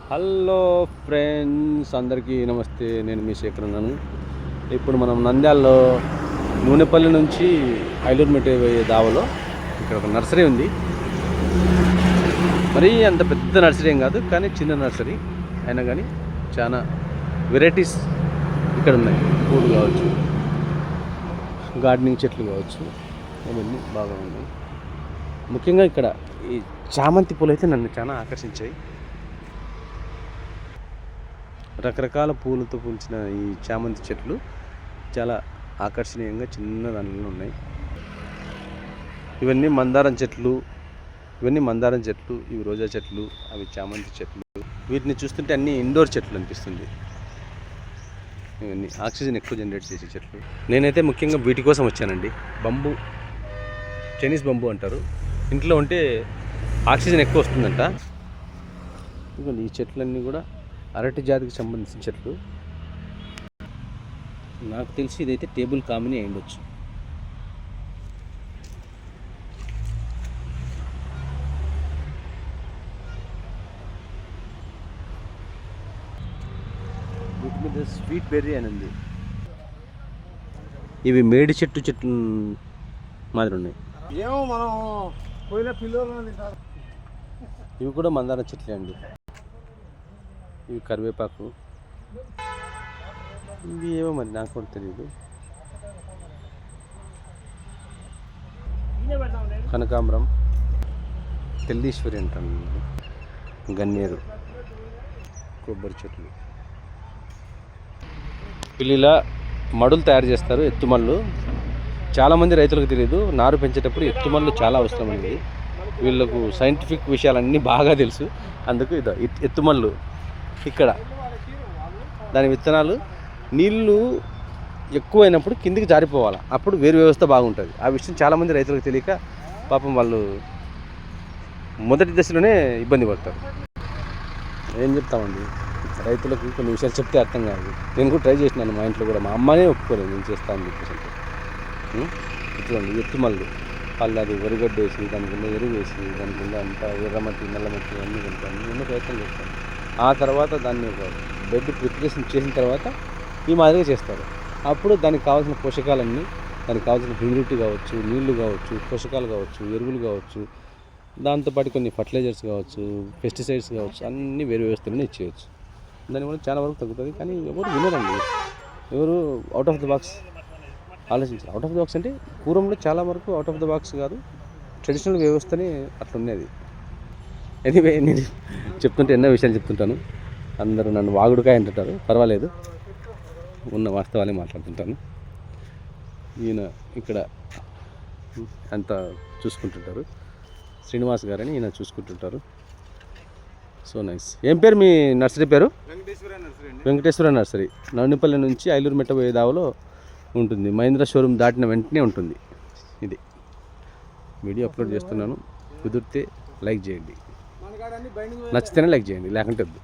Hello friends, అందరికీ నమస్తే. నేను మీ శేఖర్ ఉన్నాను. ఇప్పుడు మనం నంద్యాలలో నూనెపల్లి నుంచి ఐలూరు మెట్టు పోయే దావలో ఇక్కడ ఒక నర్సరీ ఉంది. మరీ అంత పెద్ద నర్సరీ ఏం కాదు, కానీ చిన్న నర్సరీ అయినా కానీ చాలా వెరైటీస్ ఇక్కడ ఉన్నాయి. పూలు కావచ్చు, గార్డెనింగ్ చెట్లు కావచ్చు, అవన్నీ బాగా ఉన్నాయి. ముఖ్యంగా ఇక్కడ ఈ చామంతి పూలు అయితే నన్ను చాలా ఆకర్షించాయి. రకరకాల పూలతో పూల్చిన ఈ చామంతి చెట్లు చాలా ఆకర్షణీయంగా చిన్న దానిలో ఉన్నాయి. ఇవన్నీ మందారం చెట్లు, ఇవి రోజా చెట్లు, అవి చామంతి చెట్లు. వీటిని చూస్తుంటే అన్నీ ఇండోర్ చెట్లు అనిపిస్తుంది. ఇవన్నీ ఆక్సిజన్ ఎక్కువ జనరేట్ చేసే చెట్లు. నేనైతే ముఖ్యంగా వీటి కోసం వచ్చానండి. బంబు, చైనీస్ బంబు అంటారు. ఇంట్లో ఉంటే ఆక్సిజన్ ఎక్కువ వస్తుందంట. ఇదిగోండి, ఈ చెట్లన్నీ కూడా అరటి జాతికి సంబంధించిన చెట్లు. నాకు తెలిసి ఇదైతే టేబుల్ కామిని అయి ఉండొచ్చు. వీటి మీద స్వీట్ బెర్రీ అని ఉంది. ఇవి మేడి చెట్టు మాదిరి ఉన్నాయి. ఏమో మనం పోయిన పిల్లలు తింటారు. ఇవి కూడా మందారం చెట్లే అండి. ఇవి కరివేపాకు, ఇవి ఏమో మరి నాకు కూడా తెలియదు. కనకాంబరం, తెల్లీశ్వరి అంటాను, గన్నేరు, కొబ్బరి చెట్లు. పిల్లిలా మడులు తయారు చేస్తారు, ఎత్తుమళ్ళు. చాలామంది రైతులకు తెలియదు, నారు పెంచేటప్పుడు ఎత్తుమళ్ళు చాలా అవసరం అనేది. వీళ్ళకు సైంటిఫిక్ విషయాలన్నీ బాగా తెలుసు. అందుకు ఇదో ఎత్తుమళ్ళు. ఇక్కడ దాని విత్తనాలు నీళ్ళు ఎక్కువైనప్పుడు కిందికి జారిపోవాలి, అప్పుడు వేరు వ్యవస్థ బాగుంటుంది. ఆ విషయం చాలామంది రైతులకు తెలియక పాపం వాళ్ళు మొదటి దశలోనే ఇబ్బంది పడతారు. ఏం చెప్తామండి, రైతులకు కొన్ని విషయాలు చెప్తే అర్థం కాదు. నేను కూడా ట్రై చేసినాను, మా ఇంట్లో కూడా. మా అమ్మనే ఒప్పుకోలేదు నేను చేస్తాను చెప్పేసి. ఇట్లండి ఎత్తుమల్లు, వాళ్ళు అది వరిగడ్డ వేసి, దాని కింద ఎరువు వేసి, దాని కింద అంతా ఎర్రమట్టి, నల్లమట్టి అన్నీ కొంటాను. ఎన్నో ప్రయత్నం చేస్తాను. ఆ తర్వాత దాన్ని ఒక బెడ్ ప్రిపరేషన్ చేసిన తర్వాత ఈ మాదిరిగా చేస్తారు. అప్పుడు దానికి కావాల్సిన పోషకాలన్నీ, దానికి కావాల్సిన హ్యూమిడిటీ కావచ్చు, నీళ్లు కావచ్చు, పోషకాలు కావచ్చు, ఎరువులు కావచ్చు, దాంతోపాటు కొన్ని ఫర్టిలైజర్స్ కావచ్చు, పెస్టిసైడ్స్ కావచ్చు, అన్నీ వేరే వ్యవస్థలోనే ఇచ్చేయచ్చు. దానివల్ల చాలా వరకు తగ్గుతుంది. కానీ ఎవరు వినరండి, ఎవరు అవుట్ ఆఫ్ ద బాక్స్ ఆలోచించారు. అవుట్ ఆఫ్ ద బాక్స్ అంటే పూర్వంలో చాలా వరకు అవుట్ ఆఫ్ ద బాక్స్ కాదు, ట్రెడిషనల్ వ్యవస్థని అట్లా ఉండేది. ఎనీవే, నేను చెప్తుంటే ఎన్నో విషయాలు చెప్తుంటాను. అందరూ నన్ను వాగుడుకాయ అంటుంటారు, పర్వాలేదు, ఉన్న వాస్తవాలే మాట్లాడుతుంటాను. ఈయన ఇక్కడ అంతా చూసుకుంటుంటారు, శ్రీనివాస్ గారని ఈయన చూసుకుంటుంటారు. So nice. ఏం పేరు మీ నర్సరీ పేరు? వెంకటేశ్వర నర్సరీ. నూనెపల్లి నుంచి ఐలూరు మెట్టు పోయే దావలో ఉంటుంది. మహీంద్రా షోరూమ్ దాటిన వెంటనే ఉంటుంది. ఇది వీడియో అప్లోడ్ చేస్తున్నాను. కుదిరితే లైక్ చేయండి, నచ్చితేనే లైక్ చేయండి, లేకుంటే వద్దు.